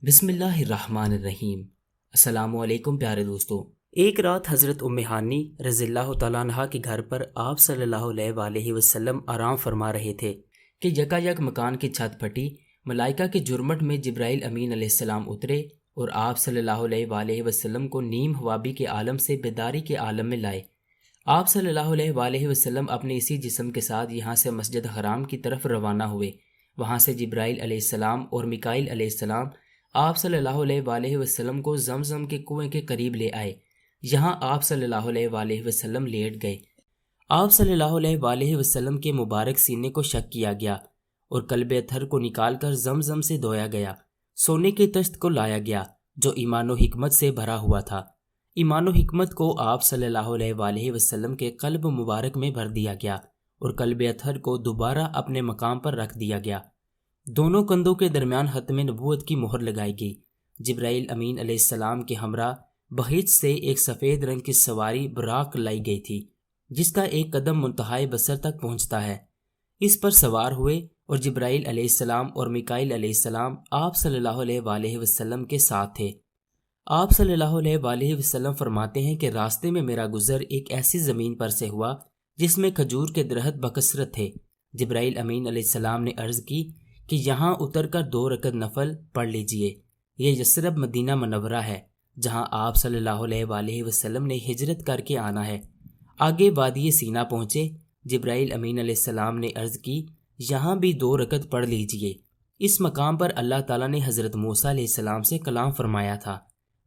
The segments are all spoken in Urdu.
بسم اللہ الرحمن الرحیم۔ السلام علیکم پیارے دوستو۔ ایک رات حضرت ام ہانی رضی اللہ تعالیٰ عنہ کے گھر پر آپ صلی اللہ علیہ وآلہ وسلم آرام فرما رہے تھے کہ یکا یک مکان کی چھت پھٹی، ملائکہ کے جرمٹ میں جبرائیل امین علیہ السلام اترے اور آپ صلی اللہ علیہ وآلہ وسلم کو نیم خوابی کے عالم سے بیداری کے عالم میں لائے۔ آپ صلی اللہ علیہ وآلہ وسلم اپنے اسی جسم کے ساتھ یہاں سے مسجد حرام کی طرف روانہ ہوئے۔ وہاں سے جبرائیل علیہ السلام اور میکائیل علیہ السلام آپ صلی اللہ علیہ وآلہ وسلم کو زمزم کے کنویں کے قریب لے آئے۔ یہاں آپ صلی اللہ علیہ وآلہ وسلم لیٹ گئے۔ آپ صلی اللہ علیہ وآلہ وسلم کے مبارک سینے کو شق کیا گیا اور کلب اتھر کو نکال کر زمزم سے دھویا گیا۔ سونے کے تشت کو لایا گیا جو ایمان و حکمت سے بھرا ہوا تھا۔ ایمان و حکمت کو آپ صلی اللہ علیہ وآلہ وسلم کے قلب مبارک میں بھر دیا گیا اور کلب اتھر کو دوبارہ اپنے مقام پر رکھ دیا گیا۔ دونوں کندھوں کے درمیان ختم نبوت کی مہر لگائی گئی۔ جبرائیل امین علیہ السلام کے ہمراہ بہیج سے ایک سفید رنگ کی سواری براق لائی گئی تھی جس کا ایک قدم منتہائے بصر تک پہنچتا ہے۔ اس پر سوار ہوئے اور جبرائیل علیہ السلام اور میکائیل علیہ السلام آپ صلی اللہ علیہ وآلہ وسلم کے ساتھ تھے۔ آپ صلی اللہ علیہ وآلہ وسلم فرماتے ہیں کہ راستے میں میرا گزر ایک ایسی زمین پر سے ہوا جس میں کھجور کے درخت بکثرت تھے۔ جبرائیل امین علیہ السلام نے عرض کی کہ یہاں اتر کر 2 رکعت نفل پڑھ لیجئے۔ یہ یثرب مدینہ منورہ ہے جہاں آپ صلی اللہ علیہ وآلہ وسلم نے ہجرت کر کے آنا ہے۔ آگے وادی سینا پہنچے۔ جبرائیل امین علیہ السلام نے عرض کی یہاں بھی 2 رکعت پڑھ لیجئے۔ اس مقام پر اللہ تعالیٰ نے حضرت موسیٰ علیہ السلام سے کلام فرمایا تھا۔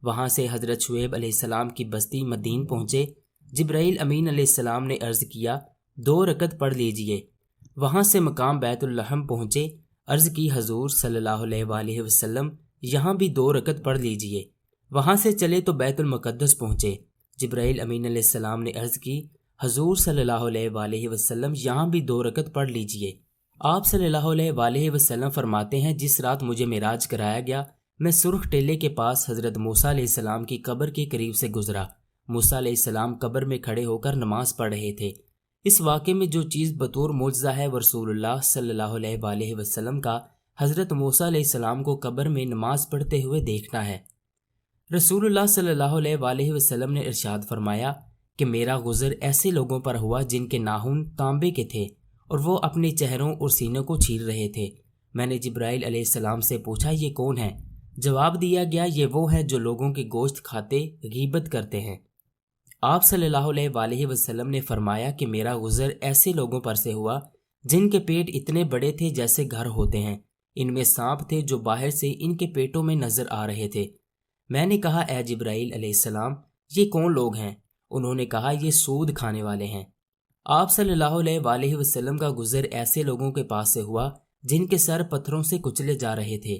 وہاں سے حضرت شعیب علیہ السلام کی بستی مدین پہنچے۔ جبرائیل امین علیہ السلام نے عرض کیا 2 رکعت پڑھ لیجئے۔ وہاں سے مقام بیت اللحم پہنچے۔ عرض کی حضور صلی اللہ علیہ وآلہ وسلم یہاں بھی 2 رکعت پڑھ لیجئے۔ وہاں سے چلے تو بیت المقدس پہنچے۔ جبرائیل امین علیہ السلام نے عرض کی حضور صلی اللہ علیہ وآلہ وسلم یہاں بھی 2 رکعت پڑھ لیجئے۔ آپ صلی اللہ علیہ وآلہ وسلم فرماتے ہیں جس رات مجھے معراج کرایا گیا میں سرخ ٹیلے کے پاس حضرت موسیٰ علیہ السلام کی قبر کے قریب سے گزرا۔ موسیٰ علیہ السلام قبر میں کھڑے ہو کر نماز پڑھ رہے تھے۔ اس واقعے میں جو چیز بطور معجزہ ہے وہ رسول اللہ صلی اللہ علیہ وآلہ وسلم کا حضرت موسیٰ علیہ السلام کو قبر میں نماز پڑھتے ہوئے دیکھنا ہے۔ رسول اللہ صلی اللہ علیہ وآلہ وسلم نے ارشاد فرمایا کہ میرا گزر ایسے لوگوں پر ہوا جن کے ناخن تانبے کے تھے اور وہ اپنے چہروں اور سینوں کو چیر رہے تھے۔ میں نے جبرائیل علیہ السلام سے پوچھا یہ کون ہے؟ جواب دیا گیا یہ وہ ہے جو لوگوں کے گوشت کھاتے غیبت کرتے ہیں۔ آپ صلی اللہ علیہ وآلہ وسلم نے فرمایا کہ میرا گزر ایسے لوگوں پر سے ہوا جن کے پیٹ اتنے بڑے تھے جیسے گھر ہوتے ہیں۔ ان میں سانپ تھے جو باہر سے ان کے پیٹوں میں نظر آ رہے تھے۔ میں نے کہا اے جبرائیل علیہ السلام یہ کون لوگ ہیں؟ انہوں نے کہا یہ سود کھانے والے ہیں۔ آپ صلی اللہ علیہ وآلہ وسلم کا گزر ایسے لوگوں کے پاس سے ہوا جن کے سر پتھروں سے کچلے جا رہے تھے۔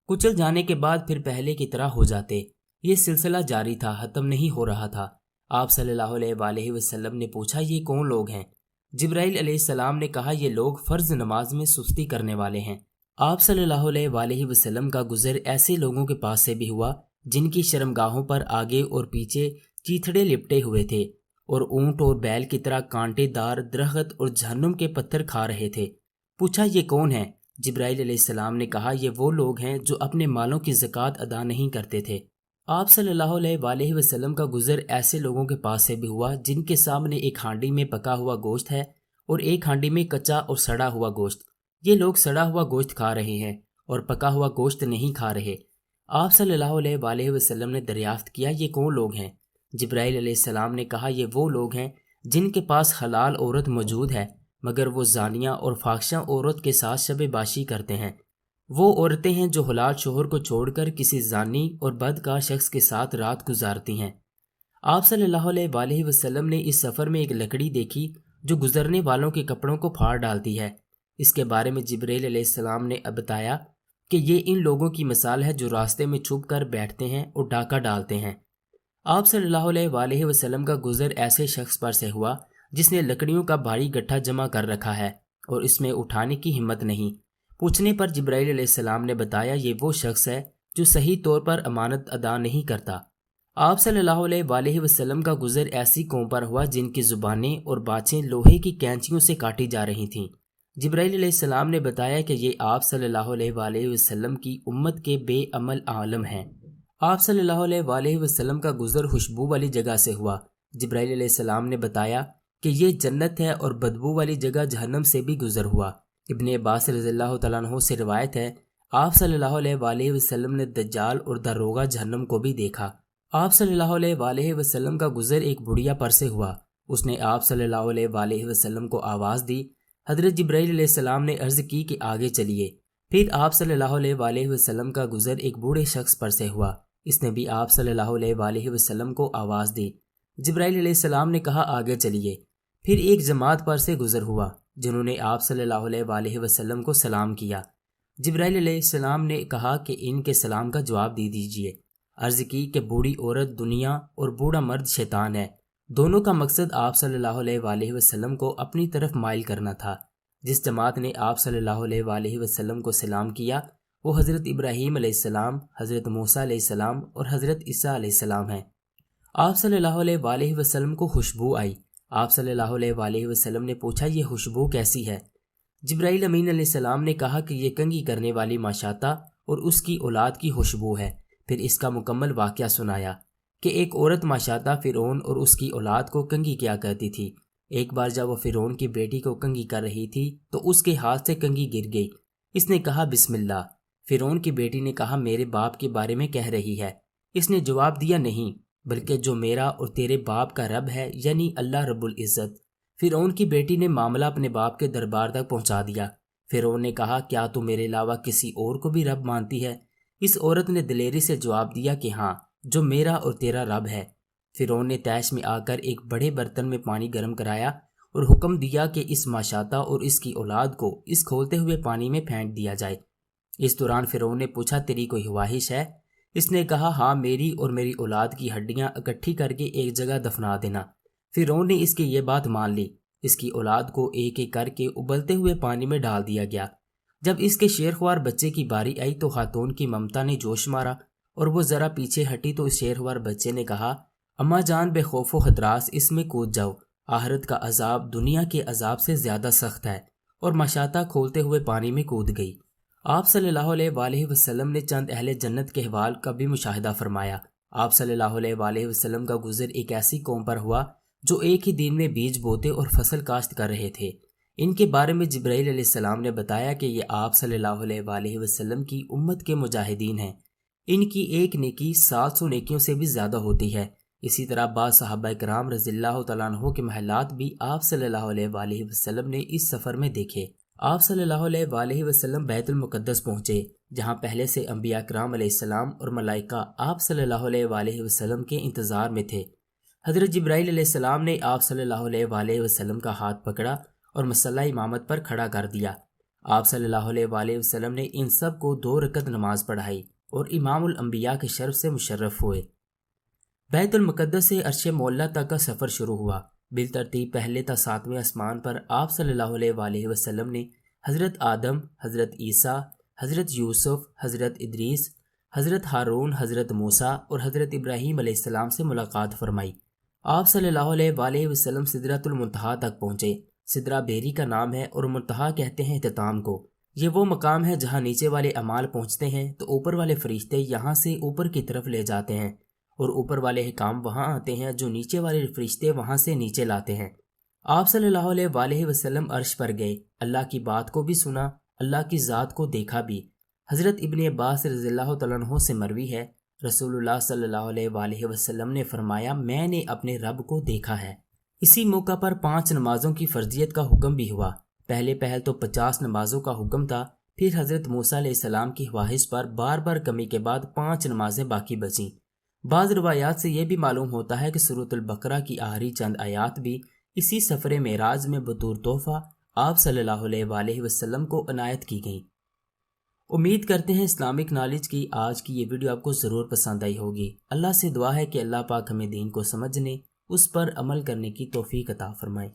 کچل جانے کے بعد پھر پہلے کی طرح ہو جاتے۔ یہ سلسلہ جاری تھا، ختم نہیں ہو رہا تھا۔ آپ صلی اللہ علیہ وآلہ وسلم نے پوچھا یہ کون لوگ ہیں؟ جبرائیل علیہ السلام نے کہا یہ لوگ فرض نماز میں سستی کرنے والے ہیں۔ آپ صلی اللہ علیہ وآلہ وسلم کا گزر ایسے لوگوں کے پاس سے بھی ہوا جن کی شرمگاہوں پر آگے اور پیچھے چیتھڑے لپٹے ہوئے تھے اور اونٹ اور بیل کی طرح کانٹے دار درخت اور جہنم کے پتھر کھا رہے تھے۔ پوچھا یہ کون ہے؟ جبرائیل علیہ السلام نے کہا یہ وہ لوگ ہیں جو اپنے مالوں کی زکوٰۃ ادا نہیں کرتے تھے۔ آپ صلی اللہ علیہ وآلہ وسلم کا گزر ایسے لوگوں کے پاس سے بھی ہوا جن کے سامنے ایک ہانڈی میں پکا ہوا گوشت ہے اور ایک ہانڈی میں کچا اور سڑا ہوا گوشت۔ یہ لوگ سڑا ہوا گوشت کھا رہے ہیں اور پکا ہوا گوشت نہیں کھا رہے۔ آپ صلی اللہ علیہ وآلہ وسلم نے دریافت کیا یہ کون لوگ ہیں؟ جبرائیل علیہ السلام نے کہا یہ وہ لوگ ہیں جن کے پاس حلال عورت موجود ہے مگر وہ زانیہ اور فاحشہ عورت کے ساتھ شب باشی کرتے ہیں۔ وہ عورتیں ہیں جو حلال شوہر کو چھوڑ کر کسی زانی اور بدکار شخص کے ساتھ رات گزارتی ہیں۔ آپ صلی اللہ علیہ وآلہ وسلم نے اس سفر میں ایک لکڑی دیکھی جو گزرنے والوں کے کپڑوں کو پھاڑ ڈالتی ہے۔ اس کے بارے میں جبرائیل علیہ السلام نے بتایا کہ یہ ان لوگوں کی مثال ہے جو راستے میں چھپ کر بیٹھتے ہیں اور ڈاکہ ڈالتے ہیں۔ آپ صلی اللہ علیہ وآلہ وسلم کا گزر ایسے شخص پر سے ہوا جس نے لکڑیوں کا بھاری گٹھا جمع کر رکھا ہے اور اس میں اٹھانے کی ہمت نہیں۔ پوچھنے پر جبرائیل علیہ السلام نے بتایا یہ وہ شخص ہے جو صحیح طور پر امانت ادا نہیں کرتا۔ آپ صلی اللہ علیہ وآلہ وسلم کا گزر ایسی قوم پر ہوا جن کی زبانیں اور باچیں لوہے کی کینچیوں سے کاٹی جا رہی تھیں۔ جبرائیل علیہ السلام نے بتایا کہ یہ آپ صلی اللہ علیہ وآلہ وسلم کی امت کے بے عمل عالم ہیں۔ آپ صلی اللہ علیہ وآلہ وسلم کا گزر خوشبو والی جگہ سے ہوا۔ جبرائیل علیہ السلام نے بتایا کہ یہ جنت ہے اور بدبو والی جگہ جہنم سے بھی گزر ہوا۔ ابن عباس رضی اللہ تعالیٰ عنہ سے روایت ہے، آپ صلی اللہ علیہ وآلہ وسلم نے دجال اور داروغہ جہنم کو بھی دیکھا۔ آپ صلی اللہ علیہ وآلہ وسلم کا گزر ایک بڑھیا پر سے ہوا۔ اس نے آپ صلی اللہ علیہ وآلہ وسلم کو آواز دی۔ حضرت جبرائیل علیہ السلام نے عرض کی کہ آگے چلیے۔ پھر آپ صلی اللہ علیہ وآلہ وسلم کا گزر ایک بوڑھے شخص پر سے ہوا۔ اس نے بھی آپ صلی اللہ علیہ وآلہ وسلم کو آواز دی۔ جبرائیل علیہ السلام نے کہا آگے چلیے۔ پھر ایک جماعت پر سے گزر ہوا جنہوں نے آپ صلی اللہ علیہ وآلہ وسلم کو سلام کیا۔ جبرائیل علیہ السلام نے کہا کہ ان کے سلام کا جواب دے دیجیے۔ عرض کی کہ بوڑھی عورت دنیا اور بوڑھا مرد شیطان ہے۔ دونوں کا مقصد آپ صلی اللہ علیہ وآلہ وسلم کو اپنی طرف مائل کرنا تھا۔ جس جماعت نے آپ صلی اللہ علیہ وآلہ وسلم کو سلام کیا وہ حضرت ابراہیم علیہ السلام، حضرت موسیٰ علیہ السلام اور حضرت عیسیٰ علیہ السلام ہیں۔ آپ صلی اللہ علیہ وآلہ وسلم کو خوشبو آئی۔ آپ صلی اللہ علیہ وآلہ وسلم نے پوچھا یہ خوشبو کیسی ہے؟ جبرائیل امین علیہ السلام نے کہا کہ یہ کنگھی کرنے والی ماشاطہ اور اس کی اولاد کی خوشبو ہے۔ پھر اس کا مکمل واقعہ سنایا کہ ایک عورت ماشاطہ فرعون اور اس کی اولاد کو کنگھی کیا کرتی تھی۔ ایک بار جب وہ فرعون کی بیٹی کو کنگھی کر رہی تھی تو اس کے ہاتھ سے کنگھی گر گئی۔ اس نے کہا بسم اللہ۔ فرعون کی بیٹی نے کہا میرے باپ کے بارے میں کہہ رہی ہے؟ اس نے جواب دیا نہیں، بلکہ جو میرا اور تیرے باپ کا رب ہے یعنی اللہ رب العزت۔ فرعون کی بیٹی نے معاملہ اپنے باپ کے دربار تک پہنچا دیا۔ فرعون نے کہا کیا تو میرے علاوہ کسی اور کو بھی رب مانتی ہے؟ اس عورت نے دلیری سے جواب دیا کہ ہاں، جو میرا اور تیرا رب ہے۔ فرعون نے تیش میں آ کر ایک بڑے برتن میں پانی گرم کرایا اور حکم دیا کہ اس ماشاطہ اور اس کی اولاد کو اس کھولتے ہوئے پانی میں پھینک دیا جائے۔ اس دوران فرعون نے پوچھا تیری کوئی خواہش ہے؟ اس نے کہا ہاں، میری اور میری اولاد کی ہڈیاں اکٹھی کر کے ایک جگہ دفنا دینا۔ فرعون نے اس کی یہ بات مان لی۔ اس کی اولاد کو ایک ایک کر کے ابلتے ہوئے پانی میں ڈال دیا گیا۔ جب اس کے شیرخوار بچے کی باری آئی تو خاتون کی ممتا نے جوش مارا اور وہ ذرا پیچھے ہٹی تو اس شیرخوار بچے نے کہا اماں جان بے خوف و خطراس اس میں کود جاؤ، آخرت کا عذاب دنیا کے عذاب سے زیادہ سخت ہے، اور ماشاطہ کھولتے ہوئے پانی میں کود گئی۔ آپ صلی اللہ علیہ وآلہ وسلم نے چند اہل جنت کے احوال کا بھی مشاہدہ فرمایا۔ آپ صلی اللہ علیہ وآلہ وسلم کا گزر ایک ایسی قوم پر ہوا جو ایک ہی دن میں بیج بوتے اور فصل کاشت کر رہے تھے۔ ان کے بارے میں جبرائیل علیہ السلام نے بتایا کہ یہ آپ صلی اللہ علیہ وآلہ وسلم کی امت کے مجاہدین ہیں۔ ان کی ایک نیکی 700 نیکیوں سے بھی زیادہ ہوتی ہے۔ اسی طرح بعض صحابہ کرام رضی اللہ تعالیٰ عنہ کے محلات بھی آپ صلی اللہ علیہ وآلہ وسلم نے اس سفر میں دیکھے۔ آپ صلی اللہ علیہ وآلہ وسلم بیت المقدس پہنچے، جہاں پہلے سے انبیاء کرام علیہ السلام اور ملائکہ آپ صلی اللہ علیہ وآلہ وسلم کے انتظار میں تھے۔ حضرت جبرائیل علیہ السلام نے آپ صلی اللہ علیہ وآلہ وسلم کا ہاتھ پکڑا اور مصلی امامت پر کھڑا کر دیا۔ آپ صلی اللہ علیہ وآلہ وسلم نے ان سب کو 2 رکعت نماز پڑھائی اور امام الانبیاء کے شرف سے مشرف ہوئے۔ بیت المقدس سے عرش معلیٰ تک کا سفر شروع ہوا۔ بالترتیب پہلے تا 7ویں آسمان پر آپ صلی اللہ علیہ وآلہ وسلم نے حضرت آدم، حضرت عیسیٰ، حضرت یوسف، حضرت ادریس، حضرت ہارون، حضرت موسیٰ اور حضرت ابراہیم علیہ السلام سے ملاقات فرمائی۔ آپ صلی اللہ علیہ وآلہ وسلم سدرۃ المنتہا تک پہنچے۔ سدرہ بیری کا نام ہے اور منتہا کہتے ہیں اختتام کو۔ یہ وہ مقام ہے جہاں نیچے والے اعمال پہنچتے ہیں تو اوپر والے فرشتے یہاں سے اوپر کی طرف لے جاتے ہیں، اور اوپر والے احکام وہاں آتے ہیں جو نیچے والے فرشتے وہاں سے نیچے لاتے ہیں۔ آپ صلی اللہ علیہ وآلہ وسلم عرش پر گئے، اللہ کی بات کو بھی سنا، اللہ کی ذات کو دیکھا بھی۔ حضرت ابن عباس رضی اللہ تعالیٰ عنہ سے مروی ہے، رسول اللہ صلی اللہ علیہ وآلہ وسلم نے فرمایا میں نے اپنے رب کو دیکھا ہے۔ اسی موقع پر 5 نمازوں کی فرضیت کا حکم بھی ہوا۔ پہل تو 50 نمازوں کا حکم تھا، پھر حضرت موسیٰ علیہ السلام کی خواہش پر بار بار کمی کے بعد 5 نمازیں باقی بچیں۔ بعض روایات سے یہ بھی معلوم ہوتا ہے کہ سورۃ البقرہ کی آخری چند آیات بھی اسی سفر معراج میں بطور تحفہ آپ صلی اللہ علیہ وآلہ وسلم کو عنایت کی گئیں۔ امید کرتے ہیں اسلامک نالج کی آج کی یہ ویڈیو آپ کو ضرور پسند آئی ہوگی۔ اللہ سے دعا ہے کہ اللہ پاک ہمیں دین کو سمجھنے، اس پر عمل کرنے کی توفیق عطا فرمائے۔